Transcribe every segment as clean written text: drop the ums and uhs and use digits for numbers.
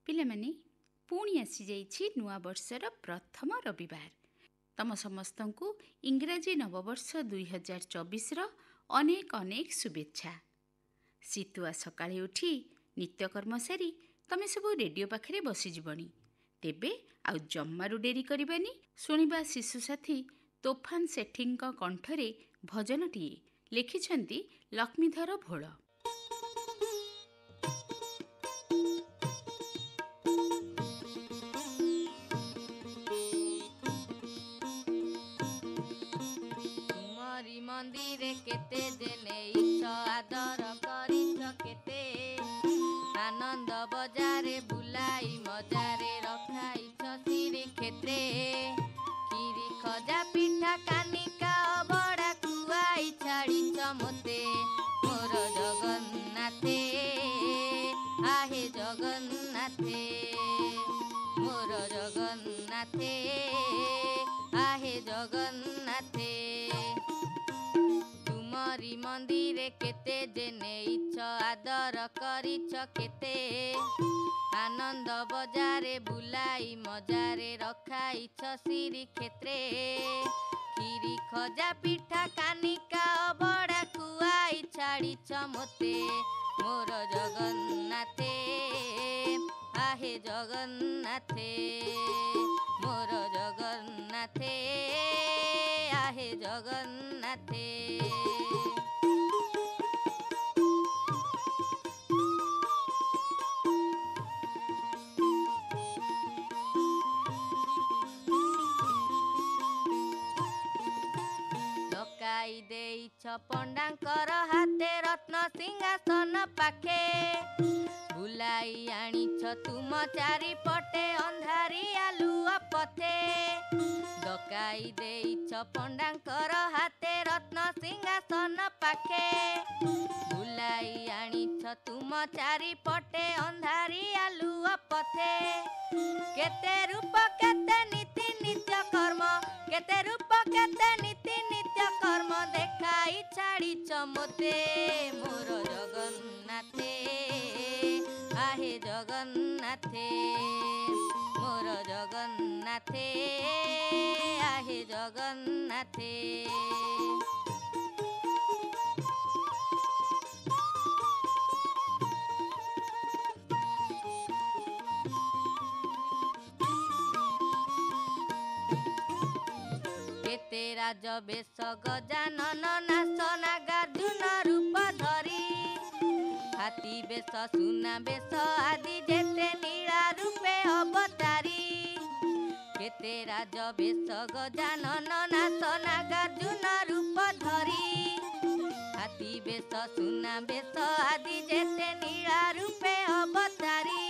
ପିଲାମାନେ, ପୁଣି ଆସିଯାଇଛି ନୂଆ ବର୍ଷର ପ୍ରଥମ ରବିବାର। ତମ ସମସ୍ତଙ୍କୁ ଇଂରାଜୀ ନବବର୍ଷ 2024ର ଅନେକ ଅନେକ ଶୁଭେଚ୍ଛା। ଶୀତୁଆ ସକାଳେ ଉଠି ନିତ୍ୟକର୍ମ ସାରି ତମେ ସବୁ ରେଡ଼ିଓ ପାଖରେ ବସିଯିବଣି। ତେବେ ଆଉ ଜମାରୁ ଡେରି କରିବାନି, ଶୁଣିବା ଶିଶୁ ସାଥୀ ତୋଫାନ ସେଠୀଙ୍କ କଣ୍ଠରେ ଭଜନଟିଏ। ଲେଖିଛନ୍ତି ଲକ୍ଷ୍ମୀଧର ଭୋଳ। ମନ୍ଦିରେ କେତେ ଯେ ନେଇଛ ଆଦର କରିଛ କେତେ, ଆନନ୍ଦ ବଜାରେ ବୁଲାଇ ମଜାରେ ରଖାଇଛ ଶ୍ରୀକ୍ଷେତ୍ରେ। କ୍ଷୀରି ଖଜା ପିଠା କାନିକା ଅବଢ଼ା ଖୁଆଇ ଛାଡ଼ିଛ ମୋତେ ମୋର ଜଗନ୍ନାଥେ, ଆହେ ଜଗନ୍ନାଥେ ମୋର ଜଗନ୍ନାଥେ, ଆହେ ଜଗନ୍ନାଥେ। ତୁମରି ମନ୍ଦିରେ କେତେ ଯେ ନେଇଛ ଆଦର କରିଛ କେତେ, ଆନନ୍ଦ ବଜାରେ ବୁଲାଇ ମଜାରେ ରଖାଇଛ ଶ୍ରୀକ୍ଷେତ୍ରେ। କ୍ଷୀରି ଖଜା ପିଠା କାନିକା ଅବଢ଼ା ଖୁଆଇ ଛାଡ଼ିଛ ମୋତେ ମୋର ଜଗନ୍ନାଥେ, ଆହେ ଜଗନ୍ନାଥେ ମୋର ଜଗନ୍ନାଥେ, ଆହେ ଜଗନ୍ନାଥେ। ଡକାଇ ଦେଇଛ ପଣ୍ଡାଙ୍କର ହାତେ ରତ୍ନ ସିଂହାସନ ପାଖେ, ବୁଲାଇ ଆଣିଛ ତୁମ ଚାରିପଟେ ଅନ୍ଧାରି ଆଲୁଅ ପଥେ। ଡକାଇ ଦେଇଛ ପଣ୍ଡାଙ୍କର ହାତେ ରତ୍ନ ସିଂହାସନ ପାଖେ, ବୁଲାଇ ଆଣିଛ ତୁମ ଚାରିପଟେ ଅନ୍ଧାରି ଆଲୁଅ ପଥେ। କେତେ ରୂପ କେତେ ନୀତି ନିତ୍ୟ କର୍ମ, କେତେ ରୂପ କେତେ ନୀତି ନିତ୍ୟ କର୍ମ ଦେଖାଇ ଛାଡ଼ିଛ ମୋତେ ମୋର ଜଗନ୍ନାଥେ, ଆହେ ଜଗନ୍ନାଥେ ମୋର ଜଗନ୍ନାଥେ, ଆହେ ଜଗନ୍ନାଥେ। କେତେ ରାଜ ବେଶ ଗଜାନନ ନାଶ ନାଗାର୍ଜୁନ ରୂପ ଧରି, ହାତୀ ବେଶ ସୁନା ବେଶ ଆଦି ଯେତେ ନୀଳା ରୂପେ ଅବତାରୀ। କେତେ ରାଜ ବେଶ ଗଜାନନ ନାଶ ନାଗାର୍ଜୁନ ରୂପ ଧରି, ହାତୀ ବେଶ ସୁନା ବେଶ ଆଦି ଯେତେ ନୀଳା ରୂପେ ଅବତାରୀ।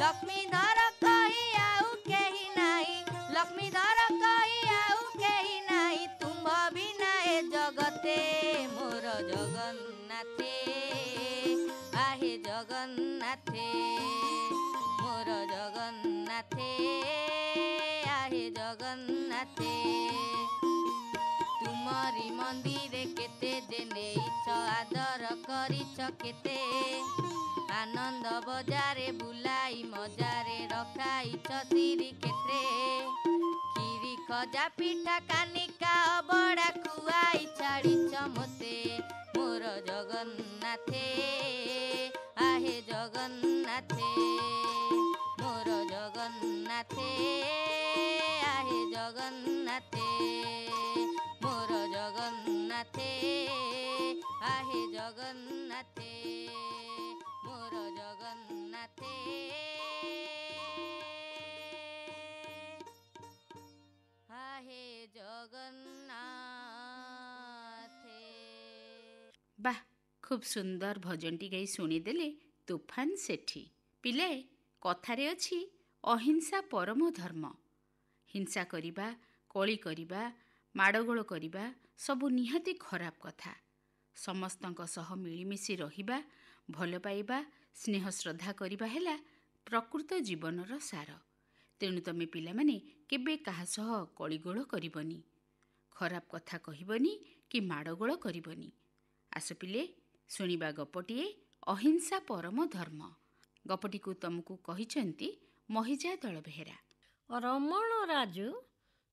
ଲକ୍ଷ୍ମୀଧର କହି ଆଉ କେହି ନାହିଁ, ଲକ୍ଷ୍ମୀଧର କହି ଆଉ କେହି ନାହିଁ, ତୁମ୍ଭ ବିନା ଏ ଜଗତେ ମୋର ଜଗନ୍ନାଥେ, ଆହେ ଜଗନ୍ନାଥେ ମୋର ଜଗନ୍ନାଥେ, ଆହେ ଜଗନ୍ନାଥେ। ତୁମରି ମନ୍ଦିରେ କେତେ ଯେ ନେଇଛ ଆଦର କରିଛ କେତେ, ଆନନ୍ଦ ବଜାରେ ବୁଲାଇ ମଜାରେ ରଖାଇଛ ଶ୍ରୀକ୍ଷେତ୍ରେ। କ୍ଷୀରି ଖଜା ପିଠା କାନିକା ଅବଢ଼ା ଖୁଆଇ ଛାଡ଼ିଛ ମୋତେ ମୋର ଜଗନ୍ନାଥେ, ଆହେ ଜଗନ୍ନାଥେ ମୋର ଜଗନ୍ନାଥେ, ଆହେ ଜଗନ୍ନାଥେ ମୋର ଜଗନ୍ନାଥେ, ଆହେ ଜଗନ୍ନାଥେ ମୋର ଜଗନ୍ନାଥେ, ଆହେ ଜଗନ୍ନାଥେ। ବାଃ, ଖୁବ୍ ସୁନ୍ଦର ଭଜନଟି ଗାଇ ଶୁଣିଦେଲେ ତୋଫାନ ସେଠୀ। ପିଲାଏ, କଥାରେ ଅଛି ଅହିଂସା ପରମ ଧର୍ମ। ହିଂସା କରିବା, କଳି କରିବା, ମାଡ଼ଗୋଳ କରିବା ସବୁ ନିହାତି ଖରାପ କଥା। ସମସ୍ତଙ୍କ ସହ ମିଳିମିଶି ରହିବା, ଭଲ ପାଇବା, ସ୍ନେହ ଶ୍ରଦ୍ଧା କରିବା ହେଲା ପ୍ରକୃତ ଜୀବନର ସାର। ତେଣୁ ତମେ ପିଲାମାନେ କେବେ କାହା ସହ କଳିଗୋଳ କରିବନି। ଖରାପ କଥା କହିବନି କି ମାଡ଼ଗୋଳ କରିବନି। ଆସ ପିଲେ, ଶୁଣିବା ଗପଟିଏ ଅହିଂସା ପରମ ଧର୍ମ। ଗପଟିକୁ ତମକୁ କହିଛନ୍ତି ମହିଜା ଦଳବେହେରା। ରମଣ ଓ ରାଜୁ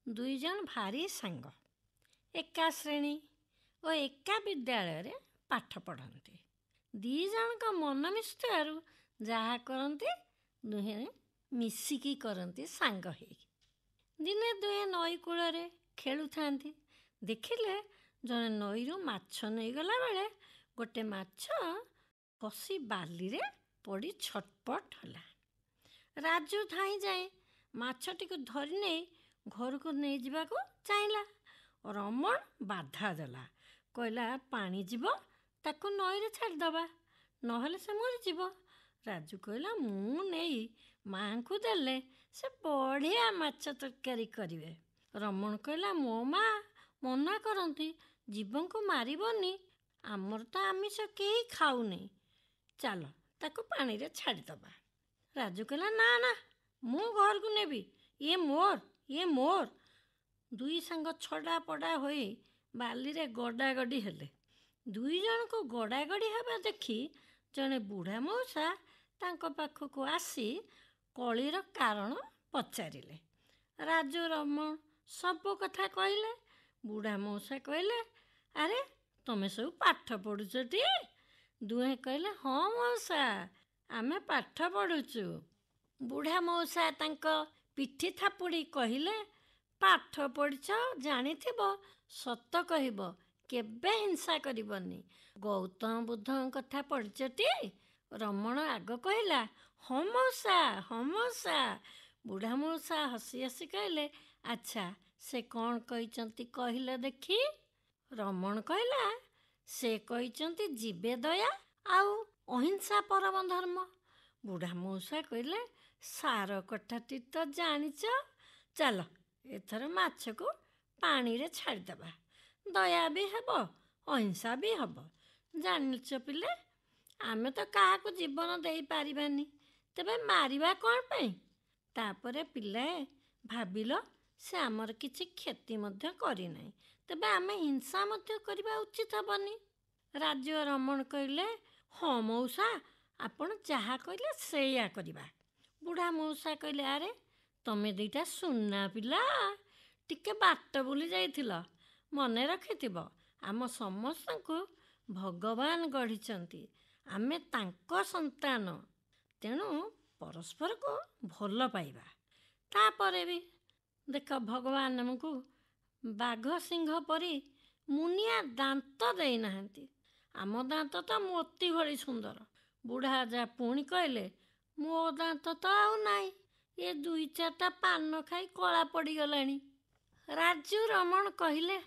ଦୁଇଜଣ ଭାରି ସାଙ୍ଗ। ଏକା ଶ୍ରେଣୀ ଓ ଏକା ବିଦ୍ୟାଳୟରେ ପାଠ ପଢ଼ନ୍ତି। ଦୁଇ ଜଣଙ୍କ ମନ ମିଶିଥିବାରୁ ଯାହା କରନ୍ତି ଦୁହେଁ ମିଶିକି କରନ୍ତି ସାଙ୍ଗ ହେଇକି। ଦିନେ ଦୁହେଁ ନଈ କୂଳରେ ଖେଳୁଥାନ୍ତି। ଦେଖିଲେ ଜଣେ ନଈରୁ ମାଛ ନେଇଗଲା ବେଳେ ଗୋଟେ ମାଛ ଖସି ବାଲିରେ ପଡ଼ି ଛଟପଟ ହେଲା। ରାଜୁ ଧାଇଁ ଯାଇ ମାଛଟିକୁ ଧରି ନେଇ ଘରକୁ ନେଇଯିବାକୁ ଚାହିଁଲା। ରମଣ ବାଧା ଦେଲା, କହିଲା ପାଣି ଯିବ, ତାକୁ ନଈରେ ଛାଡ଼ିଦେବା, ନହେଲେ ସେ ମରିଯିବ। ରାଜୁ କହିଲା ମୁଁ ନେଇ ମାଆଙ୍କୁ ଦେଲେ ସେ ବଢ଼ିଆ ମାଛ ତରକାରୀ କରିବେ। ରମଣ କହିଲା ମୋ ମା ମନା କରନ୍ତି, ଜୀବଙ୍କୁ ମାରିବନି, ଆମର ତ ଆମିଷ କେହି ଖାଉନି, ଚାଲ ତାକୁ ପାଣିରେ ଛାଡ଼ିଦେବା। ରାଜୁ କହିଲା ନା ନା, ମୁଁ ଘରକୁ ନେବି, ଇଏ ମୋର। ଦୁଇ ସାଙ୍ଗ ଛଡ଼ା ପଡ଼ା ହୋଇ ବାଲିରେ ଗଡ଼ାଗଡ଼ି ହେଲେ। ଦୁଇ ଜଣଙ୍କୁ ଗଡ଼ାଗଡ଼ି ହେବା ଦେଖି ଜଣେ ବୁଢ଼ା ମଉସା ତାଙ୍କ ପାଖକୁ ଆସି କଳିର କାରଣ ପଚାରିଲେ। ରାଜୁ ରମଣ ସବୁ କଥା କହିଲେ। ବୁଢ଼ା ମଉସା କହିଲେ ଆରେ ତମେ ସବୁ ପାଠ ପଢ଼ୁଛଟି? ଦୁହେଁ କହିଲେ ହଁ ମଉସା, ଆମେ ପାଠ ପଢ଼ୁଛୁ। ବୁଢ଼ା ମଉସା ତାଙ୍କ ପିଠି ଥାପୁଡ଼ି କହିଲେ ପାଠ ପଢ଼ିଛ, ଜାଣିଥିବ, ସତ କହିବ, କେବେ ହିଂସା କରିବନି। ଗୌତମ ବୁଦ୍ଧଙ୍କ କଥା ପଢ଼ିଛଟି? ରମଣ ଆଗ କହିଲା ହଁ ମଉସା, ହଁ ମଉସା। ବୁଢ଼ା ମଉସା ହସି ହସି କହିଲେ ଆଚ୍ଛା ସେ କ'ଣ କହିଛନ୍ତି କହିଲ ଦେଖି? ରମଣ କହିଲା ସେ କହିଛନ୍ତି ଜୀବେ ଦୟା ଆଉ ଅହିଂସା ପରମ ଧର୍ମ। ବୁଢ଼ା ମଉସା କହିଲେ ସାର କଥାଟି ତ ଜାଣିଛ, ଚାଲ ଏଥର ମାଛକୁ ପାଣିରେ ଛାଡ଼ିଦେବା, ଦୟା ବି ହେବ, ଅହିଂସା ବି ହେବ। ଜାଣିଛ ପିଲେ, ଆମେ ତ କାହାକୁ ଜୀବନ ଦେଇପାରିବାନି, ତେବେ ମାରିବା କ'ଣ ପାଇଁ? ତାପରେ ପିଲାଏ ଭାବିଲ ସେ ଆମର କିଛି କ୍ଷତି ମଧ୍ୟ କରିନାହିଁ, ତେବେ ଆମେ ହିଂସା ମଧ୍ୟ କରିବା ଉଚିତ ହେବନି। ରାଜୁ ଓ ରମଣ କହିଲେ ହଁ ମଉସା, ଆପଣ ଯାହା କହିଲେ ସେଇଆ କରିବା। ବୁଢ଼ା ମଉସା କହିଲେ ଆରେ ତମେ ଦୁଇଟା ସୁନା ପିଲା, ଟିକେ ବାଟ ବୁଲି ଯାଇଥିଲ, ମନେ ରଖିଥିବ ଆମ ସମସ୍ତଙ୍କୁ ଭଗବାନ ଗଢ଼ିଛନ୍ତି, ଆମେ ତାଙ୍କ ସନ୍ତାନ, ତେଣୁ ପରସ୍ପରକୁ ଭଲ ପାଇବା। ତାପରେ ବି ଦେଖ ଭଗବାନ ଆମକୁ ବାଘ ସିଂହ ପରି ମୁନିଆ ଦାନ୍ତ ଦେଇନାହାନ୍ତି, ଆମ ଦାନ୍ତ ତ ମୋତି ଭଳି ସୁନ୍ଦର। ବୁଢ଼ା ଯା ପୁଣି କହିଲେ ମୋ ଦାନ୍ତ ତ ଆଉ ନାହିଁ, ଏ ଦୁଇ ଚାରିଟା ପାନ ଖାଇ କଳା ପଡ଼ିଗଲାଣି। ରାଜୁ ରମଣ କହିଲେ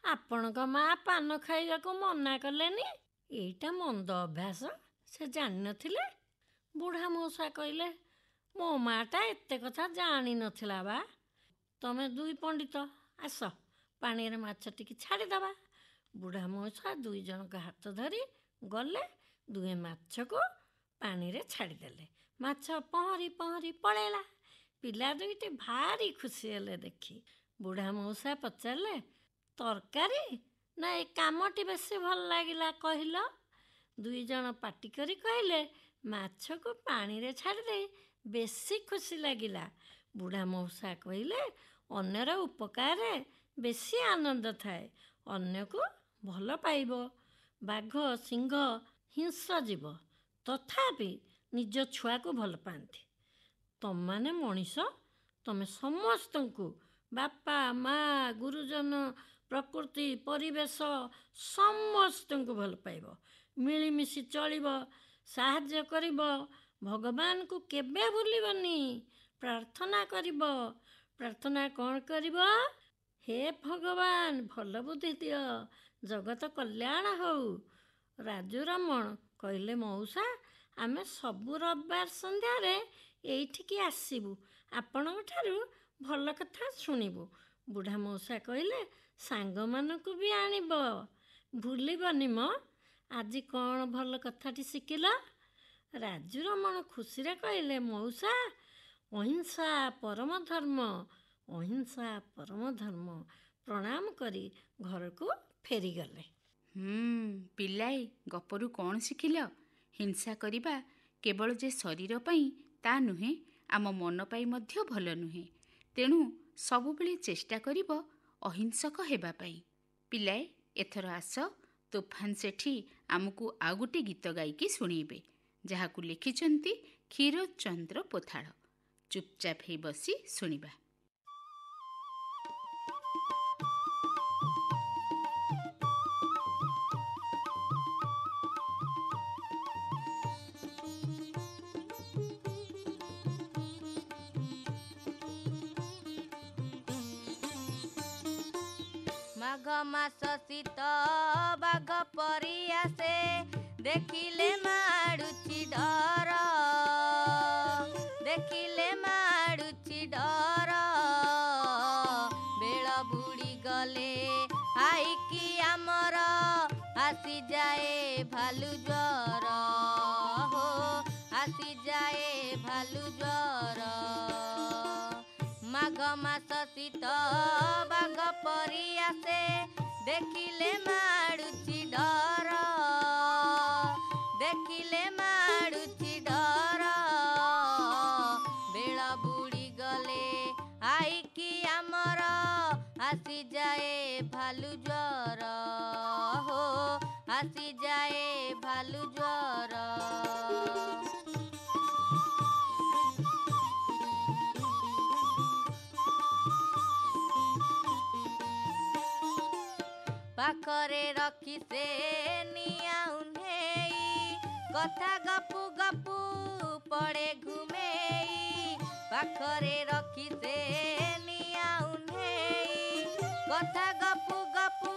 ଆପଣଙ୍କ ମା ପାନ ଖାଇବାକୁ ମନା କଲେନି, ଏଇଟା ମନ୍ଦ ଅଭ୍ୟାସ, ସେ ଜାଣିନଥିଲେ। ବୁଢ଼ା ମଉସା କହିଲେ ମୋ ମାଟା ଏତେ କଥା ଜାଣିନଥିଲା ବା, ତମେ ଦୁଇ ପଣ୍ଡିତ ଆସ ପାଣିରେ ମାଛ ଟିକେ ଛାଡ଼ିଦେବା। ବୁଢ଼ା ମଉସା ଦୁଇ ଜଣଙ୍କ ହାତ ଧରି ଗଲେ, ଦୁହେଁ ମାଛକୁ ପାଣିରେ ଛାଡ଼ିଦେଲେ। ମାଛ ପହଁରି ପହଁରି ପଳେଇଲା। ପିଲା ଦୁଇଟି ଭାରି ଖୁସି ହେଲେ ଦେଖି। ବୁଢ଼ା ମଉସା ପଚାରିଲେ ତରକାରୀ ନା ଏ କାମଟି ବେଶୀ ଭଲ ଲାଗିଲା କହିଲ? ଦୁଇ ଜଣ ପାଟି କରି କହିଲେ ମାଛକୁ ପାଣିରେ ଛାଡ଼ିଦେଇ ବେଶୀ ଖୁସି ଲାଗିଲା। ବୁଢ଼ା ମଉସା କହିଲେ ଅନ୍ୟର ଉପକାରରେ ବେଶୀ ଆନନ୍ଦ ଥାଏ, ଅନ୍ୟକୁ ଭଲ ପାଇବ। ବାଘ ସିଂହ ହିଂସ୍ର ଜୀବ, ତଥାପି ନିଜ ଛୁଆକୁ ଭଲ ପାଆନ୍ତି। ତମମାନେ ମଣିଷ, ତମେ ସମସ୍ତଙ୍କୁ ବାପା ମା ଗୁରୁଜନ ପ୍ରକୃତି ପରିବେଶ ସମସ୍ତଙ୍କୁ ଭଲ ପାଇବ, ମିଳିମିଶି ଚଳିବ, ସାହାଯ୍ୟ କରିବ, ଭଗବାନଙ୍କୁ କେବେ ଭୁଲିବନି, ପ୍ରାର୍ଥନା କରିବ। ପ୍ରାର୍ଥନା କ'ଣ କରିବ? ହେ ଭଗବାନ ଭଲ ବୁଦ୍ଧି ଦିଅ, ଜଗତ କଲ୍ୟାଣ ହଉ। ରାଜୁ ରମଣ କହିଲେ ମଉସା ଆମେ ସବୁ ରବିବାର ସନ୍ଧ୍ୟାରେ ଏଇଠିକି ଆସିବୁ, ଆପଣଙ୍କ ଠାରୁ ଭଲ କଥା ଶୁଣିବୁ। ବୁଢ଼ା ମଉସା କହିଲେ ସାଙ୍ଗମାନଙ୍କୁ ବି ଆଣିବ, ଭୁଲିବନି ମ। ଆଜି କ'ଣ ଭଲ କଥାଟି ଶିଖିଲ? ରାଜୁ ରମଣ ଖୁସିରେ କହିଲେ ମଉସା ଅହିଂସା ପରମ ଧର୍ମ, ଅହିଂସା ପରମ ଧର୍ମ, ପ୍ରଣାମ କରି ଘରକୁ ଫେରିଗଲେ। ପିଲାଏ, ଗପରୁ କ'ଣ ଶିଖିଲ? ହିଂସା କରିବା କେବଳ ଯେ ଶରୀର ପାଇଁ ତା ନୁହେଁ, ଆମ ମନ ପାଇଁ ମଧ୍ୟ ଭଲ ନୁହେଁ। ତେଣୁ ସବୁବେଳେ ଚେଷ୍ଟା କରିବ ଅହିଂସକ ହେବା ପାଇଁ। ପିଲାଏ, ଏଥର ଆସ, ତୋଫାନ ସେଠୀ ଆମକୁ ଆଉ ଗୋଟେ ଗୀତ ଗାଇକି ଶୁଣେଇବେ, ଯାହାକୁ ଲେଖିଛନ୍ତି କ୍ଷୀରୋଦ ଚନ୍ଦ୍ର ପୋଥାଳ। ଚୁପଚାପ ହେଇ ବସି ଶୁଣିବା। ମାଘ ମାସ ଶୀତ ବାଘ ପରି ଆସେ, ଦେଖିଲେ ମାଡୁଛି ଡର, ଦେଖିଲେ ମାଡୁଛି ଡର। ବେଳ ବୁଡ଼ି ଗଲେ ଆଇକି ଆମର ଆସିଯାଏ ଭାଲୁ ଜ୍ୱର, ହୋ ଆସିଯାଏ ଭାଲୁ ଜ୍ୱର। ମାଘ ମାସ ଶୀତ ବାଘ ପରି ଆସେ, ଦେଖିଲେ ମାଡୁଛି ଡର, ଦେଖିଲେ ମାଡୁଛି ଡର। ବେଳ ବୁଡ଼ି ଗଲେ ଆଇକି ଆମର ଆସିଯାଏ ଭାଲୁ ଜ୍ୱର, ହୋ ଆସିଯାଏ ଭାଲୁ ଜ୍ୱର। ପାଖରେ ରଖି ସେ ନିଆଁ ଉହ୍ନେଇ, କଥା ଗପୁ ଗପୁ ପଡ଼େ ଘୁମେଇ। ପାଖରେ ରଖି ସେ ନିଆଁ ଉହ୍ନେଇ, କଥା ଗପୁ ଗପୁ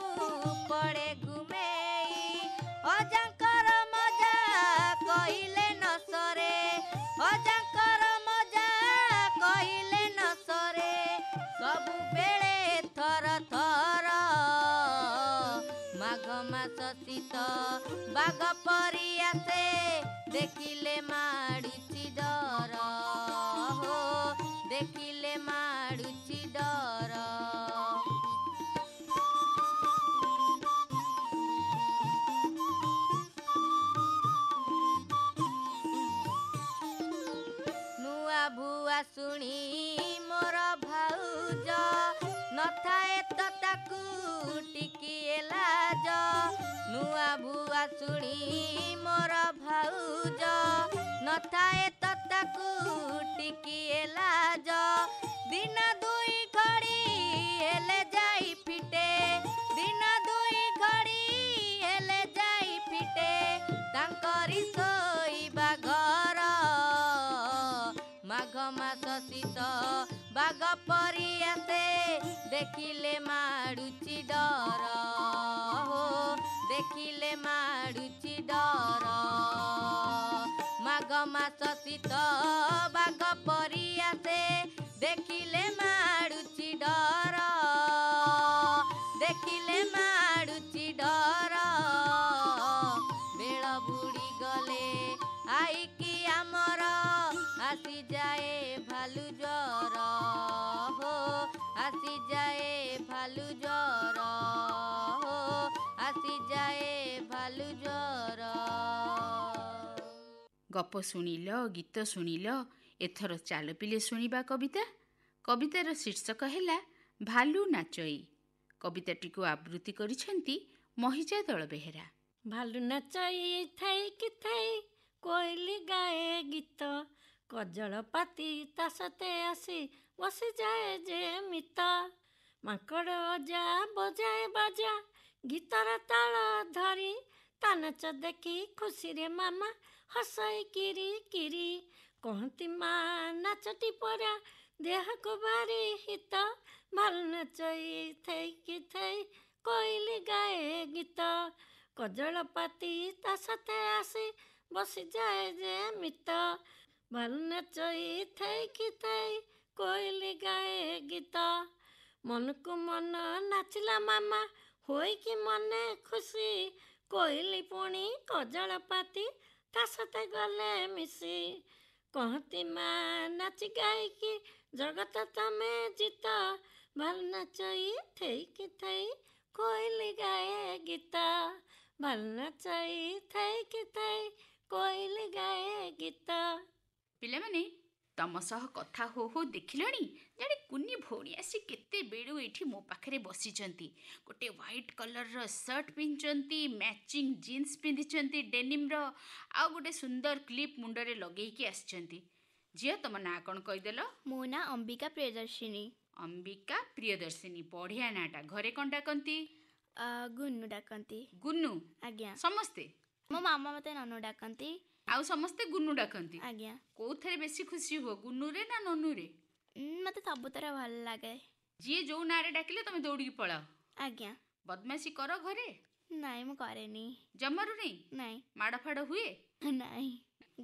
ପଡ଼େ ଘୁମେଇ। ଅଜାଙ୍କର ମଜା କହିଲେ ନ ସରେ, ଅଜାଙ୍କର ମଜା କହିଲେ ନ ସରେ। ସବୁବେଳେ ଥର ଥର ମାଘ ମାସ ଶୀତ ବାଘ ପରି ଆସେ, ଦେଖିଲେ ମାଡୁଛି ଡର, ହୋ ଦେଖିଲେ ମାଡୁଛି ଡର। ନୂଆ ଭୁଆ ଶୁଣି ମୋର ଭାଉଜ, ନଥାଏ ତ ତାକୁ ଟିକିଏ ଲାଜ। ନୂଆ ଭୁଆ ଶୁଣି ମୋର ଭାଉଜ, ନଥାଏ ତ ତାକୁ ଟିକିଏ ଲାଜ। ଦିନ ଦୁଇ ଘଡ଼ି ହେଲେ ଯାଇ ଫିଟେ, ଦିନ ଦୁଇ ଘଡ଼ି ହେଲେ ଯାଇ ଫିଟେ ତାଙ୍କରି ଶୋଇବା ଘର। ମାଘ ମାସ ଶୀତ ବାଘ ପରି ଆସେ, ଦେଖିଲେ ମାଡୁଛି ଡର, ହୋ ଦେଖିଲେ ମାଡୁଛି ଡର। ମାଘ ମାସ ଶୀତ ବାଘ ପରି ଆସେ, ଦେଖିଲେ ମାଡୁଛି ଡର, ଦେଖିଲେ ମାଡୁଛି ଡର। ବେଳ ବୁଡ଼ି ଗଲେ ଆଇକି ଆମର ଆସିଯାଏ ଭାଲୁ ଜ୍ୱର, ହୋ ଆସିଯାଏ ଭାଲୁ ଜ୍ୱର, ହୋ ଆସିଯାଏ ଭାଲୁ ଜ୍ୱର। ଗପ ଶୁଣିଲ, ଗୀତ ଶୁଣିଲ, ଏଥର ଚାଲ ପିଲେ ଶୁଣିବା କବିତା। କବିତାର ଶୀର୍ଷକ ହେଲା ଭାଲୁ ନାଚଇ। କବିତାଟିକୁ ଆବୃତ୍ତି କରିଛନ୍ତି ମହିଜା ଦଳବେହେରା। ଭାଲୁ ନାଚଇ ଥାଇ କି ଥାଇ, କୋଇଲି ଗାଏ ଗୀତ, କଜଳପାତି ତା ସତେ ଆସି ବସିଯାଏ ଯେମିତ। ମାଙ୍କଡ଼ ଅଜା ବଜାଏ ବାଜା, ଗୀତର ତାଳ ଧରି, ତା ନାଚ ଦେଖି ଖୁସିରେ ମାମା ହସଇ କିରି କିରି। କହନ୍ତି ମା ନାଚଟି ପରା ଦେହକୁ ଭାରି ହିତ, ଭାଲୁ ନାଚଇ ଥାଇ କି ଥାଇ, କୋଇଲି ଗାଏ ଗୀତ, କଜଳପାତି ତା ସତେ ଆସି ବସିଯାଏ ଯେମିତ। ଭାଲୁ ନାଚଇ ଥାଇ କି ଥାଇ, କୋଇଲି ଗାଏ ଗୀତ। ମନକୁ ମନ ନାଚିଲା ମାମା, ହୋଇକି ମନେ ଖୁସି, କୋଇଲି ପୁଣି କଜଳପାତି ତା ସତେ ଗଲେ ମିଶି। କହନ୍ତି ମା ନାଚି ଗାଇକି ଜଗତ ତମେ ଜିତ, ভাল নাচই থেইকি থেই কোইলি গায়ে গীতা ভাল ନାଚଇ ଥାଇକି ଥାଇ କୋଇଲି ଗାଏ ଗୀତ। ପିଲାମାନେ ତମ ସହ କଥା ହଉ ହଉ ଦେଖିଲଣି ଜଣେ କୁନି ଭଉଣୀ ଆସି କେତେବେଳୁ ଏଇଠି ମୋ ପାଖରେ ବସିଛନ୍ତି। ଗୋଟେ ହ୍ୱାଇଟ୍ କଲର୍ର ସାର୍ଟ ପିନ୍ଧିଛନ୍ତି, ମ୍ୟାଚିଂ ଜିନ୍ସ ପିନ୍ଧିଛନ୍ତି ଡେନିମ୍ର, ଆଉ ଗୋଟେ ସୁନ୍ଦର କ୍ଲିପ୍ ମୁଣ୍ଡରେ ଲଗେଇକି ଆସିଛନ୍ତି। ଝିଅ ତମ ନାଁ କ'ଣ କହିଦେଲ? ମୋ ନାଁ ଅମ୍ବିକା ପ୍ରିୟଦର୍ଶିନୀ। ଅମ୍ବିକା ପ୍ରିୟଦର୍ଶିନୀ, ବଢ଼ିଆ ନାଁଟା। ଘରେ କ'ଣ ଡାକନ୍ତି? ଗୁନୁ ଡାକନ୍ତି। ଗୁନୁ? ଆଜ୍ଞା। ସମସ୍ତେ? ମୋ ମାମା ମୋତେ ନନୁ ଡାକନ୍ତି। ଆଉ ସମସ୍ତେ ଗୁନୁ ଡାକନ୍ତି? ଆଜ୍ଞା। କୋଉଥିରେ ବେଶୀ ଖୁସି ହୁଅ, ଗୁନୁରେ ନା ନନୁରେ? ମୋତେ ସବୁଥର ଭଲ ଲାଗେ। ଯିଏ ଯୋଉ ନାଁରେ ଡାକିଲେ ତମେ ଦୌଡ଼ିକି ପଳାଅ? ଆଜ୍ଞା। ବଦମାସି କର ଘରେ? ନାଇଁ ମୁଁ କରେନି। ଜମାରୁ ନେଇ? ନାଇଁ। ମାଡ଼ ଫାଡ଼ ହୁଏ? ନାଇଁ,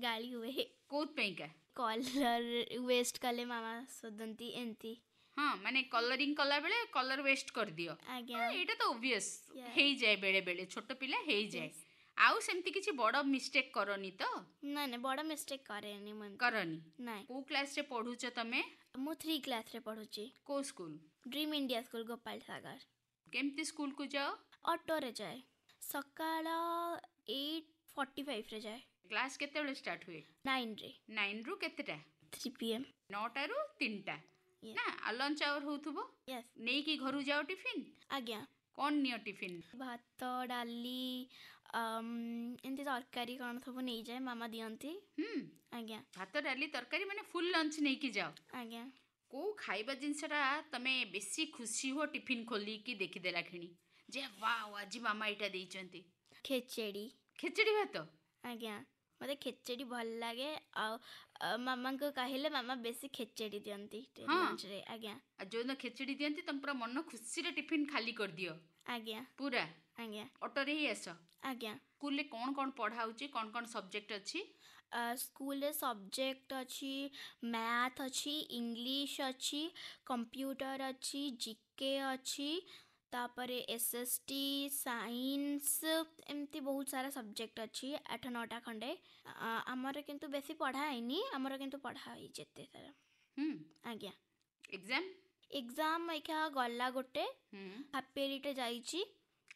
ଗାଳି ହୁଏ। କୋଉଥିପାଇଁକା? କଲର୍ ୱେଷ୍ଟ କଲେ ମାମା ଶୋଧନ୍ତି ଏମିତି। ହଁ, ମାନେ କଲରିଂ କଲାବେଳେ କଲର୍ ୱେଷ୍ଟ କରିଦିଅ? ଆଜ୍ଞା। ଏଇଟା ତ ଓବିୟସ୍, Yeah. ହେଇଯାଏ ବେଳେ ବେଳେ, ଛୋଟ ପିଲା ହେଇଯାଏ। Yes. ଆଉ ସେମିତି କିଛି ବଡ଼ ମିଷ୍ଟେକ୍ କରନି ତ? ନାଇଁ ନାଇଁ, ବଡ଼ ମିଷ୍ଟେକ୍ କରେନି ମୁଁ ଏମିତି। କରନି? ନାଇଁ। କୋଉ କ୍ଲାସ୍ରେ ପଢ଼ୁଛ ତମେ? ମୁଁ 3 କ୍ଲାସ୍ରେ ପଢ଼ୁଛି। କୋଉ school? Dream India school, Gopal Sagar. କେମିତି ସ୍କୁଲକୁ ଯାଅ? ଅଟୋରେ ଯାଏ। ସକାଳ 8:45ରେ ଯାଏ। କ୍ଲାସ୍ କେତେବେଳେ ଷ୍ଟାର୍ଟ ହୁଏ? 9ରେ। 9ରୁ କେତେଟା? 3 PM। 9ଟାରୁ 3ଟା? Yes. ନା, ଆଉ ଲଞ୍ଚ ଆୱାର ହେଉଥିବ? ୟେସ୍। ନେଇକି ଘରୁ ଯାଅ ଟିଫିନ୍? ଆଜ୍ଞା। କ'ଣ ନିଅ ଟିଫିନ୍? ଭାତ, ଡାଲି, ଏମିତି ତରକାରୀ କ'ଣ ସବୁ ନେଇଯାଏ, ମାମା ଦିଅନ୍ତି। ଆଜ୍ଞା। ଭାତ ଡାଲି ତରକାରୀ ମାନେ ଫୁଲ୍ ଲଞ୍ଚ ନେଇକି ଯାଅ? ଆଜ୍ଞା। କୋଉ ଖାଇବା ଜିନିଷଟା ତମେ ବେଶୀ ଖୁସି ହୁଅ ଟିଫିନ୍ ଖୋଲିକି ଦେଖିଦେଲା କ୍ଷଣି, ଯେ ୱାଓ ଆଜି ମାମା ଏଇଟା ଦେଇଛନ୍ତି? ଖେଚେଡ଼ି। ଖେଚେଡ଼ି ଭାତ? ଆଜ୍ଞା। ମୋତେ ଖେଚେଡ଼ି ଭଲ ଲାଗେ। ଆଉ ମାମାଙ୍କୁ କହିଲେ ମାମା ବେଶୀ ଖେଚେଡ଼ି ଦିଅନ୍ତି ହଁ। ଲଞ୍ଚରେ। ଆଜ୍ଞା। ଆଉ ଯୋଉଦିନ ଖେଚେଡ଼ି ଦିଅନ୍ତି ତମେ ପୁରା ମନ ଖୁସିରେ ଟିଫିନ୍ ଖାଲି କରିଦିଅ? ଆଜ୍ଞା। ପୁରା? ଆଜ୍ଞା। ଅଟୋରେ ହିଁ ଆସ? ଆଜ୍ଞା। ସ୍କୁଲରେ କ'ଣ କ'ଣ ପଢ଼ା ହେଉଛି, କ'ଣ କ'ଣ ସବଜେକ୍ଟ ଅଛି? ସ୍କୁଲରେ ସବଜେକ୍ଟ ଅଛି, ମ୍ୟାଥ୍ ଅଛି, ଇଂଲିଶ ଅଛି, କମ୍ପ୍ୟୁଟର ଅଛି, ଜିକେ ଅଛି, ତାପରେ SST, ସାଇନ୍ସ, ଏମିତି ବହୁତ ସାରା ସବଜେକ୍ଟ ଅଛି, 8-9ଟା ଖଣ୍ଡେ। ଆମର କିନ୍ତୁ ବେଶୀ ପଢ଼ା ହେଇନି, ଆମର କିନ୍ତୁ ପଢ଼ା ହେଇଛି ଏତେ ସାରା। ଆଜ୍ଞା। ଏକ୍ଜାମ୍? ଏକ୍ଜାମ୍ ଏଇକା ଗଲା ଗୋଟେ, ହାପିଲିଟେ ଯାଇଛି।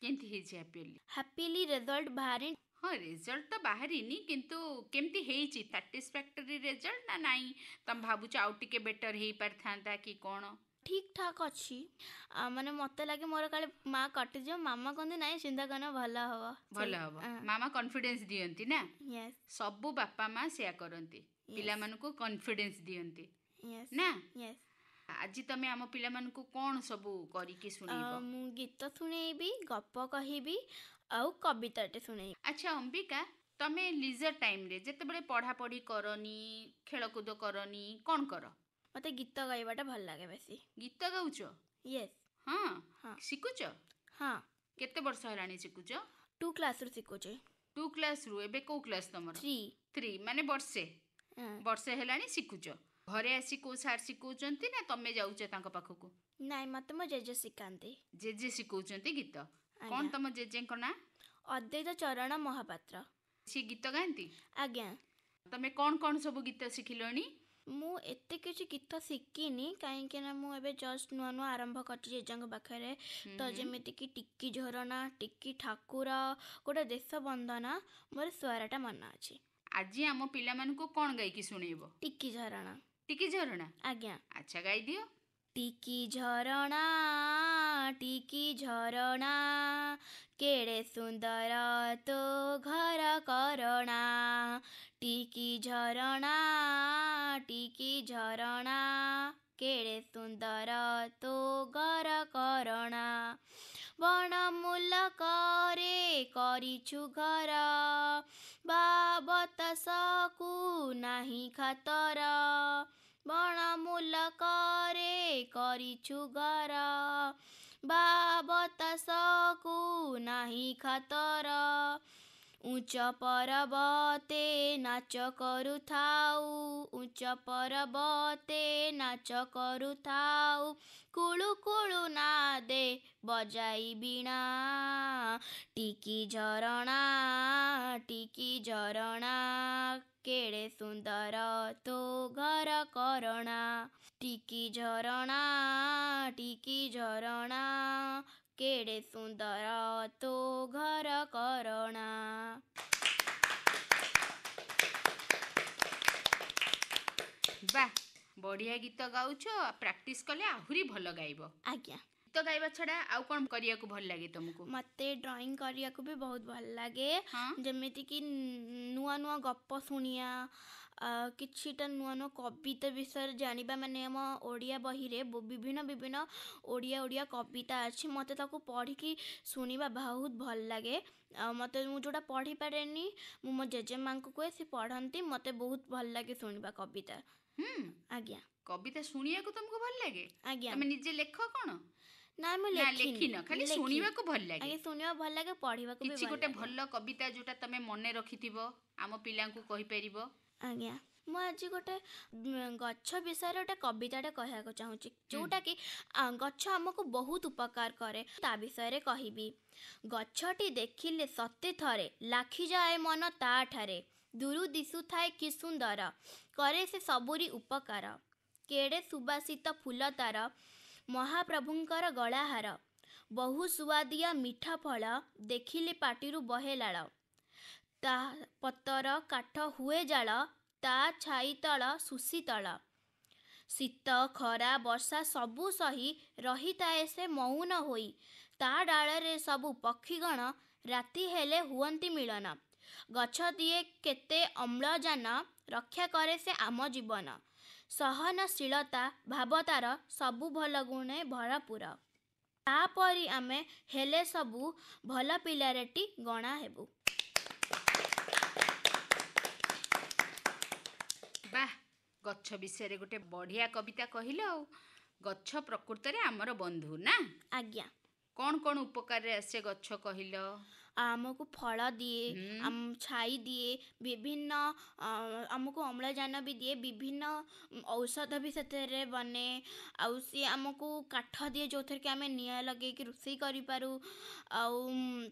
କେମିତି ହେଇଛି ହାପିଲି? ହାପିଲି ରେଜଲ୍ଟ ବାହାରିନି। ହଁ, ରେଜଲ୍ଟ ତ ବାହାରିନି, କିନ୍ତୁ କେମିତି ହେଇଛି? ସାଟିସ୍ଫ୍ୟାକ୍ଟୋରି ରେଜଲ୍ଟ ନା ନାହିଁ? ତମେ ଭାବୁଛ ଆଉ ଟିକେ ବେଟର୍ ହେଇପାରିଥାନ୍ତା କି କ'ଣ? ଠିକ୍ ଠାକ୍ ଅଛି। ମାନେ ମୋତେ ଲାଗେ ମୋର କାଳେ ମାର୍କ କଟିଯିବ, ମାମା କହନ୍ତି ନାଇଁ ଚିନ୍ତା କରନା ଭଲ ହେବ। ଭଲ ହେବ? ମାମା କନଫିଡେନ୍ସ ଦିଅନ୍ତି ନା? ୟେସ୍। ସବୁ ବାପା ମା ସେୟା କରନ୍ତି, ପିଲାମାନଙ୍କୁ କନଫିଡେନ୍ସ ଦିଅନ୍ତି ୟେସ୍। ନା? ୟେସ୍। ଆଜି ତମେ ଆମ ପିଲାମାନଙ୍କୁ କ'ଣ ସବୁ କରିକି ଶୁଣେଇବ? ମୁଁ ଗୀତ ଶୁଣେଇବି, ଗପ କହିବି, ଆଉ କବିତାଟେ ଶୁଣେଇବି। ଆଚ୍ଛା ଅମ୍ବିକା, ତମେ ଲିଜର ଟାଇମ୍ରେ ଯେତେବେଳେ ପଢ଼ାପଢ଼ି କରନି, ଖେଳକୁଦ କରନି, କ'ଣ କର? ମୋତେ ଗୀତ ଗାଇବାଟା ଭଲ ଲାଗେ ବେଶୀ। ଗୀତ ଗାଉଛ? ୟେସ୍। ହଁ। ହଁ। ଶିଖୁଛ? ହଁ। କେତେ ବର୍ଷ ହେଲାଣି ଶିଖୁଛ? 2 କ୍ଲାସ୍ରୁ ଶିଖୁଛି। 2 କ୍ଲାସ୍ରୁ? ଏବେ କୋଉ କ୍ଲାସ୍ ତମର? 3 ମାନେ ବର୍ଷେ? ବର୍ଷେ ହେଲାଣି ଶିଖୁଛ। ଘରେ ଆସି କୋଉ ସାର୍ ଶିଖଉଛନ୍ତି ନା ତମେ ଯାଉଛ ତାଙ୍କ ପାଖକୁ? ନାଇଁ, ମୋତେ ମୋ ଜେଜେ ଶିଖାନ୍ତି। ଜେଜେ ଶିଖଉଛନ୍ତି ଗୀତ? କ'ଣ ଆଜ୍ଞା। ତମ ଜେଜେଙ୍କ ନାଁ? ଅଦ୍ୱୈତ ଚରଣ ମହାପାତ୍ର। ସିଏ ଗୀତ ଗାଆନ୍ତି? ଆଜ୍ଞା। ତମେ କ'ଣ କ'ଣ ସବୁ ଗୀତ ଶିଖିଲଣି? ମୁଁ ଏତେ କିଛି ଗୀତ ଶିଖିନି, କାହିଁକିନା ମୁଁ ଏବେ ଜଷ୍ଟ ନୂଆ ନୂଆ ଆରମ୍ଭ କରିଛି ଜେଜେଙ୍କ ପାଖରେ। ତ ଯେମିତିକି ଟିକି ଝରଣା, ଟିକି ଠାକୁର, ଗୋଟେ ଦେଶ ବନ୍ଦନା, ମୋର ସ୍ୱରଟା ମନେ ଅଛି। ଆଜି ଆମ ପିଲାମାନଙ୍କୁ କ'ଣ ଗାଇକି ଶୁଣେଇବ? ଟିକି ଝରଣା। ଟିକି ଝରଣା? ଆଜ୍ଞା। ଆଚ୍ଛା, ଗାଇଦିଅ। ଟିକି ଝରଣା, ଟିକି ଝରଣା, କେଡ଼େ ସୁନ୍ଦର ତୋ ଘର କରଣା। ଟିକି ଝରଣା, ଟିକି ଝରଣା, କେଡ଼େ ସୁନ୍ଦର ତୋ ଘର କରଣା। ବଣ ମୂଲକରେ କରିଛୁ ଘର, ବାବତସକୁ ନାହିଁ ଖାତର। ବଣ ମୂଲକରେ କରିଛୁ ଘର, ବାବତସକୁ ନାହିଁ ଖାତର। ଉଚ୍ଚ ପର୍ବତେ ନାଚ କରୁଥାଉ, ଉଚ୍ଚ ପର୍ବତେ ନାଚ କରୁଥାଉ, କୁଳୁ କୁଳୁ ନାଦେ ବଜାଇ ବୀଣା, ଟିକି ଝରଣା କେଡ଼େ ସୁନ୍ଦର ତୋ ଘର କରଣା, ଟିକି ଝରଣା କେଡ଼େ ସୁନ୍ଦର ତୋ ଘର କରଣା। ବାଃ, ବଢ଼ିଆ ଗୀତ ଗାଉଛ। ପ୍ରାକ୍ଟିସ୍ କଲେ ଆହୁରି ଭଲ ଗାଇବ। ଆଜ୍ଞା। ଗୀତ ଗାଇବା ଛଡ଼ା ଆଉ କ'ଣ କରିବାକୁ ଭଲ ଲାଗେ ତୁମକୁ? ମୋତେ ଡ୍ରଇଂ କରିବାକୁ ବି ବହୁତ ଭଲ ଲାଗେ। ହଁ, ଯେମିତିକି ନୂଆ ନୂଆ ଗପ ଶୁଣିବା, କିଛିଟା ନୂଆ ନୂଆ କବିତା ବିଷୟରେ ଜାଣିବା। ମାନେ ଆମ ଓଡ଼ିଆ ବହିରେ ବିଭିନ୍ନ ଓଡ଼ିଆ କବିତା ଅଛି। ମୋତେ ତାକୁ ପଢ଼ିକି ଶୁଣିବା ବହୁତ ଭଲ ଲାଗେ। ଆଉ ମୁଁ ଯେଉଁଟା ପଢ଼ିପାରେନି, ମୁଁ ମୋ ଜେଜେମାଙ୍କୁ କୁହେ, ସେ ପଢ଼ନ୍ତି। ମୋତେ ବହୁତ ଭଲ ଲାଗେ ଶୁଣିବା କବିତା। ଆଜ୍ଞା କବିତା ଶୁଣିବାକୁ ତୁମକୁ ଭଲ ଲାଗେ? ଆଜ୍ଞା। ତମେ ନିଜେ ଲେଖ କ'ଣ? ନା ମୁଁ ନା ଲେଖିନ, ଖାଲି ଶୁଣିବାକୁ ଭଲ ଲାଗେ। ଆଜ୍ଞା, ଶୁଣିବାକୁ ଭଲ ଲାଗେ, ପଢ଼ିବାକୁ ବି କିଛି ଭଲ ଗୋଟେ ଲାଗେ। ଭଲ କବିତା ଯୋଉଟା ତମେ ମନେ ରଖିଥିବ ଆମ ପିଲାଙ୍କୁ କହିପାରିବ? ଆଜ୍ଞା, ମୁଁ ଆଜି ଗୋଟେ ଗଛ ବିଷୟରେ ଗୋଟେ କବିତାଟେ କହିବାକୁ ଚାହୁଁଛି, ଯୋଉଟାକି ଗଛ ଆମକୁ ବହୁତ ଉପକାର କରେ। ତା ବିଷୟରେ କହିବି। ଗଛଟି ଦେଖିଲେ ସତେ ଥରେ ଲାଖିଯାଏ ମନ ତାଠାରେ, ଦୂରୁ ଦିଶୁଥାଏ କି ସୁନ୍ଦର, କରେ ସେ ସବୁରି ଉପକାର। କେଡ଼େ ସୁବାସିତ ଫୁଲ ତାର, ମହାପ୍ରଭୁଙ୍କର ଗଳାହାର, ବହୁ ସୁଆଦିଆ ମିଠା ଫଳ, ଦେଖିଲେ ପାଟିରୁ ବହେ ଲାଳ। ତା ପତର କାଠ ହୁଏ ଜାଳ, ତା ଛାଇ ତଳ ସୁଶୀତଳ, ଶୀତ ଖରା ବର୍ଷା ସବୁ ସହି, ରହିଥାଏ ସେ ମୌନ ହୋଇ। ତା ଡାଳରେ ସବୁ ପକ୍ଷୀଗଣ, ରାତି ହେଲେ ହୁଅନ୍ତି ମିଳନ। ଗଛ ଦିଏ କେତେ ଅମ୍ଳଜାନ, ରକ୍ଷା କରେ ସେ ଆମ ଜୀବନ। ସହନଶୀଳତା ଭାବ ତାର, ସବୁ ଭଲ ଗୁଣେ ଭରପୁର। ତାପରି ଆମେ ହେଲେ ସବୁ, ଭଲ ପିଲାରେଟି ଗଣା ହେବୁ। ବାଃ, ଗଛ ବିଷୟରେ ଗୋଟେ ବଢ଼ିଆ କବିତା କହିଲ। ଆଉ ଗଛ ପ୍ରକୃତରେ ଆମର ବନ୍ଧୁ ନା? ଆଜ୍ଞା। କ'ଣ କ'ଣ ଉପକାରରେ ଆସେ ଗଛ କହିଲ? ଆମକୁ ଫଳ ଦିଏ, ଛାଇ ଦିଏ, ବିଭିନ୍ନ ଆମକୁ ଅମ୍ଳଜାନ ବି ଦିଏ, ବିଭିନ୍ନ ଔଷଧ ବି ସେଥିରେ ବନେ। ଆଉ ସିଏ ଆମକୁ କାଠ ଦିଏ, ଯେଉଁଥିରେ କି ଆମେ ନିଆଁ ଲଗେଇକି ରୋଷେଇ କରିପାରୁ। ଆଉ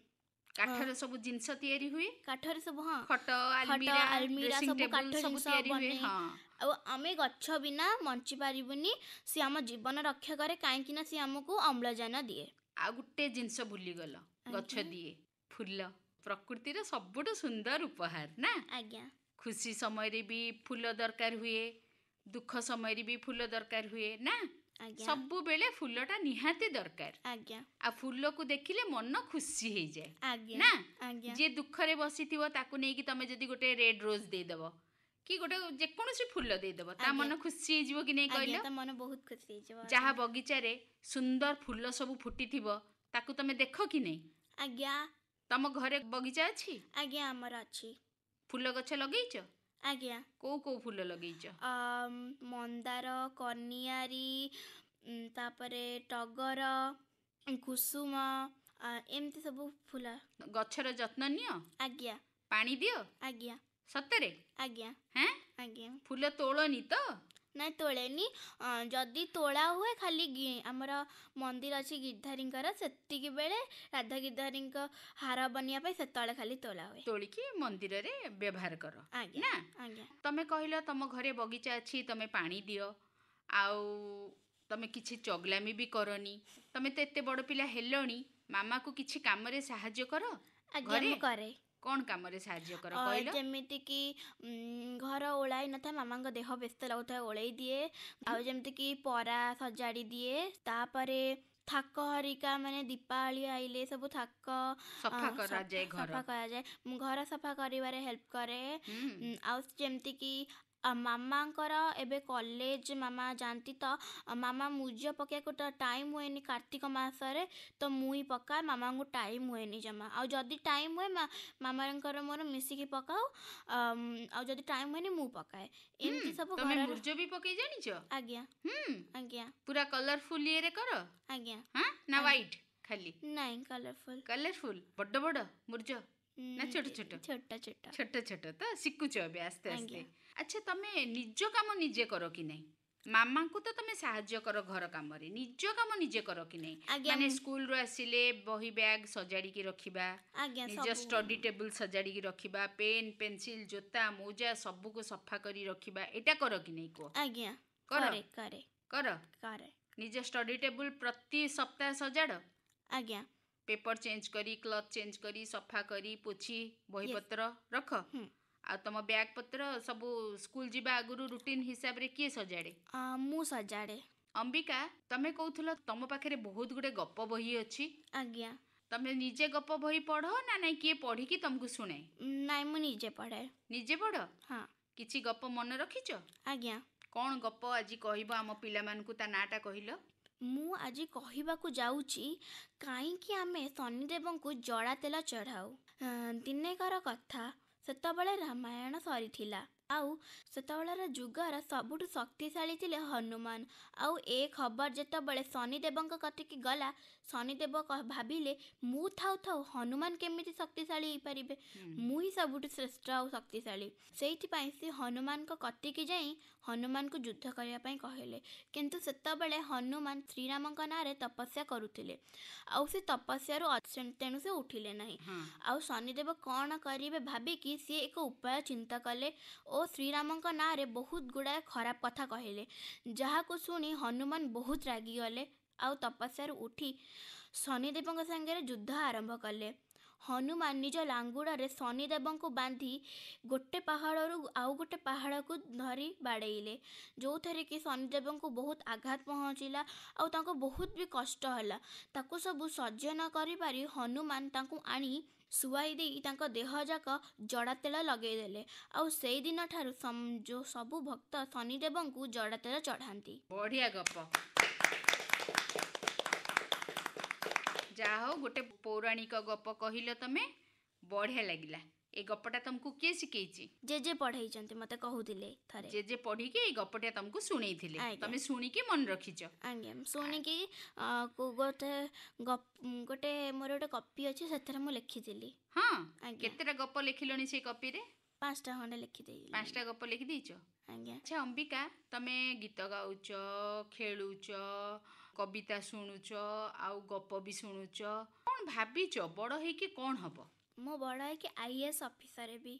କାଠର ସବୁ ଜିନିଷ ତିଆରି ହୁଏ? କାଠରେ ସବୁ, ହଁ, ଖଟ, ଆଲମିରା, ସବୁ କାଠ ସବୁ ଜିନିଷ ତିଆରି ହୁଏ। ବନେ। ହଁ, ଆଉ ଆମେ ଗଛ ବିନା ବଞ୍ଚି ପାରିବୁନି। ସିଏ ଆମ ଜୀବନ ରକ୍ଷା କରେ, କାହିଁକି ନା ସିଏ ଆମକୁ ଅମ୍ଳଜାନ ଦିଏ। ଆଉ ଗୋଟେ ଜିନିଷ ଭୁଲିଗଲ, ଗଛ ଦିଏ ଫୁଲ, ପ୍ରକୃତିର ସବୁଠୁ ସୁନ୍ଦର ଉପହାର ନା? ଆଜ୍ଞା। ଖୁସି ସମୟରେ ବି ଫୁଲ ଦରକାର ହୁଏ, ଦୁଃଖ ସମୟରେ ବି ଫୁଲ ଦରକାର ହୁଏ ନା? ଆଜ୍ଞା। ସବୁବେଳେ ଫୁଲଟା ନିହାତି ଦରକାର। ଆଜ୍ଞା। ଆଉ ଫୁଲକୁ ଦେଖିଲେ ମନ ଖୁସି ହେଇଯାଏ ଆଜ୍ଞା। ନା? ଆଜ୍ଞା। ଯିଏ ଦୁଃଖରେ ବସିଥିବ ତାକୁ ନେଇକି ତମେ ଯଦି ଗୋଟେ ରେଡ୍ ରୋଜ୍ ଦେଇଦବ କି ଗୋଟେ ଯେକୌଣସି ଫୁଲ ଦେଇଦବ, ତା ମନ ଖୁସି ହେଇଯିବ କି ନାହିଁ କହିଲ? ତା ମନ ବହୁତ ଖୁସି ହେଇଯିବ। ଯାହା ବଗିଚାରେ ସୁନ୍ଦର ଫୁଲ ସବୁ ଫୁଟିଥିବ, ତାକୁ ତମେ ଦେଖ କି ନାହିଁ? ଆଜ୍ଞା। ତମ ଘରେ ବଗିଚା ଅଛି? ଆଜ୍ଞା, ଆମର ଅଛି। ଫୁଲ ଗଛ ଲଗେଇଛ? ଆଜ୍ଞା। କୋଉ କୋଉ ଫୁଲ ଲଗେଇଛ? ମନ୍ଦାର, କନିଆରୀ, ତାପରେ ଟଗର, କୁସୁମ, ଏମିତି ସବୁ ଫୁଲ। ଗଛର ଯତ୍ନ ନିଅ? ଆଜ୍ଞା। ପାଣି ଦିଅ? ଆଜ୍ଞା। ସତରେ? ଆଜ୍ଞା। ହେଁ? ଆଜ୍ଞା। ଫୁଲ ତୋଳନି ତ? ନାଇଁ, ତୋଳେନି। ଯଦି ତୋଳା ହୁଏ, ଖାଲି ଆମର ମନ୍ଦିର ଅଛି ଗିର୍ଧାରୀଙ୍କର, ସେତିକି ବେଳେ ରାଧା ଗିର୍ଧାରୀଙ୍କ ହାର ବନିବା ପାଇଁ ସେତେବେଳେ ଖାଲି ତୋଳା ହୁଏ। ତୋଳିକି ମନ୍ଦିରରେ ବ୍ୟବହାର କର ଆଜ୍ଞା। ନା? ଆଜ୍ଞା। ତମେ କହିଲ ତମ ଘରେ ବଗିଚା ଅଛି, ତମେ ପାଣି ଦିଅ, ଆଉ ତମେ କିଛି ଚଗଲାମି ବି କରନି। ତମେ ତ ଏତେ ବଡ଼ ପିଲା ହେଲଣି, ମାମାକୁ କିଛି କାମରେ ସାହାଯ୍ୟ କର? ଆଜ୍ଞା, ମୁଁ କରେ। କ'ଣ କାମରେ ସାହାଯ୍ୟ କର କହିଲ? ଯେମିତିକି ଘର ଓଳାଇ ନଥାଏ, ମାମାଙ୍କ ଦେହ ବ୍ୟସ୍ତ ଲାଗୁଥାଏ, ଓଳେଇ ଦିଏ। ଆଉ ଯେମିତିକି ପରା ସଜାଡ଼ି ଦିଏ। ତାପରେ ଥାକ ହରିକା, ମାନେ ଦୀପାବଳି ଆଇଲେ ସବୁ ଥାକ ସଫା କରାଯାଏ ଘର। ସଫା କରାଯାଏ। ମୁଁ ଘର ସଫା କରିବାରେ ହେଲ୍ପ କରେ। ଆଉ ଯେମିତିକି ମାମାଙ୍କର ଏବେ କଲେଜ ମାମା ଯାଆନ୍ତି, ତ ମାମା ମୁରୁଜ ପକାଇବାକୁ ତ ଟାଇମ୍ ହୁଏନି କାର୍ତ୍ତିକ ମାସରେ, ତ ମୁଁ ହିଁ ପକାଏ। ମାମାଙ୍କୁ ଟାଇମ୍ ହୁଏନି ଜମା। ଆଉ ଯଦି ଟାଇମ୍ ହୁଏ, ମାମାଙ୍କର ମୋର ମିଶିକି ପକାଉ। ଆଉ ଯଦି ଟାଇମ୍ ହୁଏନି, ମୁଁ ପକାଏ। ଏମିତି ସବୁ ତମେ ଘରର। ମୁରୁଜ ବି ପକେଇ ଜାଣିଛ? ଆଜ୍ଞା। ଆଜ୍ଞା। ପୁରା କଲରଫୁଲ ଇଏରେ କର? ଆଜ୍ଞା। ହଁ, ନା ହ୍ୱାଇଟ୍ ଖାଲି? ନାଇଁ, କଲରଫୁଲ। କଲରଫୁଲ ବଡ଼ ବଡ଼ ମୁରୁଜ? ନା ଛୋଟ ଛୋଟ ଛୋଟ ଛୋଟ ଛୋଟ ଛୋଟ ତ ଶିଖୁଛ ଏବେ ଆସ୍ତେ ଆସ୍ତେ। ଆଜ୍ଞା। ଆଚ୍ଛା ତମେ ନିଜ କାମ ନିଜେ କର କି ନାହିଁ? ମାମାଙ୍କୁ ତ ତମେ ସାହାଯ୍ୟ କର ଘର କାମରେ, ନିଜ କାମ ନିଜେ କର କି ନାହିଁ? ଆଜ୍ଞା ମାନେ ସ୍କୁଲରୁ ଆସିଲେ ବହି ବ୍ୟାଗ୍ ସଜାଡ଼ିକି ରଖିବା, ଆଜ୍ଞା ନିଜ ସବୁ ଷ୍ଟଡି ଟେବୁଲ୍ ସଜାଡ଼ିକି ରଖିବା, ପେନ୍ ପେନ୍ସିଲ୍ ଜୋତା ମୋଜା ସବୁକୁ ସଫା କରି ରଖିବା, ଏଇଟା କର କି ନାହିଁ କୁହ? ଆଜ୍ଞା କର କରେ କରେ କର କରେ ନିଜ ଷ୍ଟଡି ଟେବୁଲ୍ ପ୍ରତି ସପ୍ତାହ ସଜାଡ଼, ଆଜ୍ଞା ପେପର ଚେଞ୍ଜ କରି କ୍ଲଥ୍ ଚେଞ୍ଜ କରି ସଫା କରି ପୋଛି ବହିପତ୍ର ରଖ। ହୁଁ। ଆଉ ତମ ବ୍ୟାଗ୍ ପତ୍ର ସବୁ ସ୍କୁଲ ଯିବା ଆଗରୁ ରୁଟିନ୍ ହିସାବରେ କିଏ ସଜାଡ଼େ? ମୁଁ ସଜାଡ଼େ। ଅମ୍ବିକା, ତମେ କହୁଥିଲ ତମ ପାଖରେ ବହୁତ ଗୁଡ଼େ ଗପ ବହି ଅଛି। ଆଜ୍ଞା। ତମେ ନିଜେ ଗପ ବହି ପଢ଼ ନା ନାଇଁ କିଏ ପଢ଼ିକି ତମକୁ ଶୁଣାଏ? ନାଇଁ ମୁଁ ନିଜେ ପଢ଼େ। ନିଜେ ପଢ଼? ହଁ କିଛି ଗପ ମନେ ରଖିଛ? ଆଜ୍ଞା। କ'ଣ ଗପ ଆଜି କହିବ ଆମ ପିଲାମାନଙ୍କୁ, ତା ନାଁଟା କହିଲ? ମୁଁ ଆଜି କହିବାକୁ ଯାଉଛି କାହିଁକି ଆମେ ଶନିଦେବଙ୍କୁ ଜଡ଼ା ତେଲ ଚଢ଼ାଉ। ଦିନେକର କଥା, ସେତେବେଳେ ରାମାୟଣ ସରିଥିଲା। ଆଉ ସେତେବେଳର ଯୁଗର ସବୁଠୁ ଶକ୍ତିଶାଳୀ ଥିଲେ ହନୁମାନ। ଆଉ ଏ ଖବର ଯେତେବେଳେ ଶନିଦେବଙ୍କ କତିକି ଗଲା, ଶନିଦେବ ଭାବିଲେ ମୁଁ ଥାଉ ଥାଉ ହନୁମାନ କେମିତି ଶକ୍ତିଶାଳୀ ହେଇପାରିବେ, ମୁଁ ହିଁ ସବୁଠୁ ଶ୍ରେଷ୍ଠ ଆଉ ଶକ୍ତିଶାଳୀ। ସେଇଥିପାଇଁ ସେ ହନୁମାନଙ୍କ କତିକି ଯାଇ ହନୁମାନଙ୍କୁ ଯୁଦ୍ଧ କରିବା ପାଇଁ କହିଲେ। କିନ୍ତୁ ସେତେବେଳେ ହନୁମାନ ଶ୍ରୀରାମଙ୍କ ନାଁରେ ତପସ୍ୟା କରୁଥିଲେ, ଆଉ ସେ ତପସ୍ୟାରୁ ତେଣୁ ସେ ଉଠିଲେ ନାହିଁ। ଆଉ ଶନିଦେବ କ'ଣ କରିବେ ଭାବିକି ସିଏ ଏକ ଉପାୟ ଚିନ୍ତା କଲେ ଓ ଶ୍ରୀରାମଙ୍କ ନାଁରେ ବହୁତ ଗୁଡ଼ାଏ ଖରାପ କଥା କହିଲେ, ଯାହାକୁ ଶୁଣି ହନୁମାନ ବହୁତ ରାଗିଗଲେ ଆଉ ତପସ୍ୟାରୁ ଉଠି ଶନିଦେବଙ୍କ ସାଙ୍ଗରେ ଯୁଦ୍ଧ ଆରମ୍ଭ କଲେ। ହନୁମାନ ନିଜ ଲାଙ୍ଗୁଡ଼ରେ ଶନିଦେବଙ୍କୁ ବାନ୍ଧି ଗୋଟେ ପାହାଡ଼ରୁ ଆଉ ଗୋଟେ ପାହାଡ଼କୁ ଧରି ବାଡ଼େଇଲେ, ଯେଉଁଥିରେ କି ଶନିଦେବଙ୍କୁ ବହୁତ ଆଘାତ ପହଞ୍ଚିଲା ଆଉ ତାଙ୍କୁ ବହୁତ ବି କଷ୍ଟ ହେଲା। ତାକୁ ସବୁ ସହ୍ୟ ନ କରିପାରି ହନୁମାନ ତାଙ୍କୁ ଆଣି ଶୁଆଇ ଦେଇ ତାଙ୍କ ଦେହ ଯାକ ଜଡ଼ା ତେଲ ଲଗେଇଦେଲେ। ଆଉ ସେଇଦିନ ଠାରୁ ସବୁ ଭକ୍ତ ଶନିଦେବଙ୍କୁ ଜଡ଼ା ତେଲ ଚଢ଼ାନ୍ତି। ବଢ଼ିଆ ଗପ। ଯାହା ହଉ ଗୋଟେ ପୌରାଣିକ ଗପ କହିଲ ତମେ, ବଢ଼ିଆ ଲାଗିଲା। ଏ ଗପଟା ତମକୁ କିଏ ଶିଖେଇଛି? ଜେଜେ ପଢ଼େଇଛନ୍ତି, ମୋତେ କହୁଥିଲେ ଥରେ। ଜେଜେ ପଢ଼ିକି ଏଇ ଗପଟା ତମକୁ ଶୁଣେଇଥିଲେ, ଆଜ୍ଞା। ତମେ ଶୁଣିକି ମନେ ରଖିଛ। ଆଜ୍ଞା ଶୁଣିକି ଗୋଟେ ମୋର ଗୋଟେ କପି ଅଛି, ସେଥିରେ ମୁଁ ଲେଖିଥିଲି। ହଁ, ଆଜ୍ଞା। କେତେଟା ଗପ ଲେଖିଲଣି ସେଇ କପିରେ? 5ଟା ଖଣ୍ଡେ ଲେଖିଦେଇଛି। 5ଟା ଗପ ଲେଖିଦେଇଛ? ଆଜ୍ଞା। ଆଚ୍ଛା ଅମ୍ବିକା, ତମେ ଗୀତ ଗାଉଛ, ଖେଳୁଛ, କବିତା ଶୁଣୁଛ, ଆଉ ଗପ ବି ଶୁଣୁଛ, କ'ଣ ଭାବିଛ ବଡ଼ ହେଇକି କ'ଣ ହବ? ମୁଁ ବଡ଼ ହେଇକି IAS ଅଫିସର ହେବି।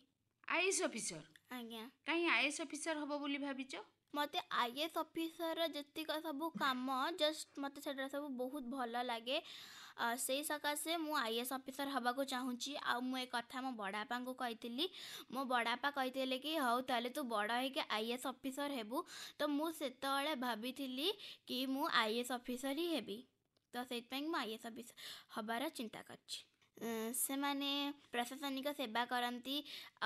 IAS officer? ଆଜ୍ଞା। କାହିଁ IAS ଅଫିସର ହବ ବୋଲି ଭାବିଛ? ମୋତେ IAS ଅଫିସର ଯେତିକ ସବୁ କାମ ମୋତେ ସେଟା ସବୁ ବହୁତ ଭଲ ଲାଗେ। ସେଇ ସକାଶେ ମୁଁ IAS ଅଫିସର ହେବାକୁ ଚାହୁଁଛି। ଆଉ ମୁଁ ଏ କଥା ମୋ ବଡ଼ବାପାଙ୍କୁ କହିଥିଲି। ମୋ ବଡ଼ବାପା କହିଥିଲେ କି ହଉ ତାହେଲେ ତୁ ବଡ଼ ହେଇକି IAS ଅଫିସର ହେବୁ। ତ ମୁଁ ସେତେବେଳେ ଭାବିଥିଲି କି ମୁଁ IAS ଅଫିସର ହିଁ ହେବି। ତ ସେଇଥିପାଇଁ ମୁଁ IAS ଅଫିସର ହେବାର ଚିନ୍ତା କରିଛି। ସେମାନେ ପ୍ରଶାସନିକ ସେବା କରନ୍ତି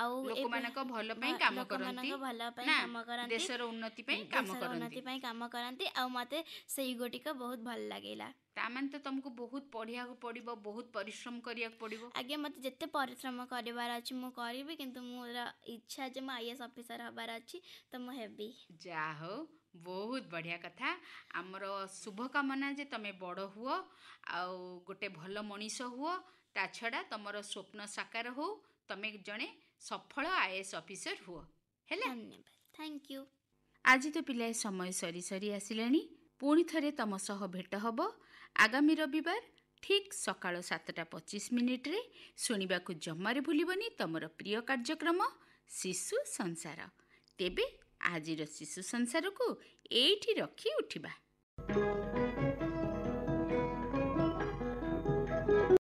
ଆଉ ଲୋକମାନଙ୍କ ଭଲ ପାଇଁ କାମ କରନ୍ତି, ଲୋକମାନଙ୍କ ଭଲ ପାଇଁ ନା କାମ କରନ୍ତି, ଦେଶର ଉନ୍ନତି ପାଇଁ କାମ ଦେଶର କରନ୍ତି। ଉନ୍ନତି ପାଇଁ କାମ କରନ୍ତି। ଆଉ ମୋତେ ସେଇ ଗୋଟିକ ବହୁତ ଭଲ ଲାଗିଲା। ତାମାନେ ତ ତମକୁ ବହୁତ ପଢ଼ିବାକୁ ପଡ଼ିବ, ବହୁତ ପରିଶ୍ରମ କରିବାକୁ ପଡ଼ିବ। ଆଜ୍ଞା ମୋତେ ଯେତେ ପରିଶ୍ରମ କରିବାର ଅଛି ମୁଁ କରିବି, କିନ୍ତୁ ମୋର ଇଚ୍ଛା ଯେ ମୁଁ IAS ଅଫିସର ହେବାର ଅଛି, ତ ମୁଁ ହେବି। ଯାହା ହଉ, ବହୁତ ବଢ଼ିଆ କଥା। ଆମର ଶୁଭକାମନା ଯେ ତମେ ବଡ଼ ହୁଅ ଆଉ ଗୋଟେ ଭଲ ମଣିଷ ହୁଅ। ତା ଛଡ଼ା ତମର ସ୍ୱପ୍ନ ସାକାର ହଉ, ତମେ ଜଣେ ସଫଳ IAS ଅଫିସର ହୁଅ, ହେଲା? ଧନ୍ୟବାଦ। Thank you. ଆଜି ତ ପିଲାଏ ସମୟ ସରି ସରି ଆସିଲାଣି। ପୁଣି ଥରେ ତମ ସହ ଭେଟ ହେବ ଆଗାମୀ ରବିବାର ଠିକ୍ ସକାଳ 7:25 ଶୁଣିବାକୁ ଜମାରେ ଭୁଲିବନି ତମର ପ୍ରିୟ କାର୍ଯ୍ୟକ୍ରମ ଶିଶୁ ସଂସାର। ତେବେ ଆଜିର ଶିଶୁ ସଂସାରକୁ ଏଇଠି ରଖି ଉଠିବା।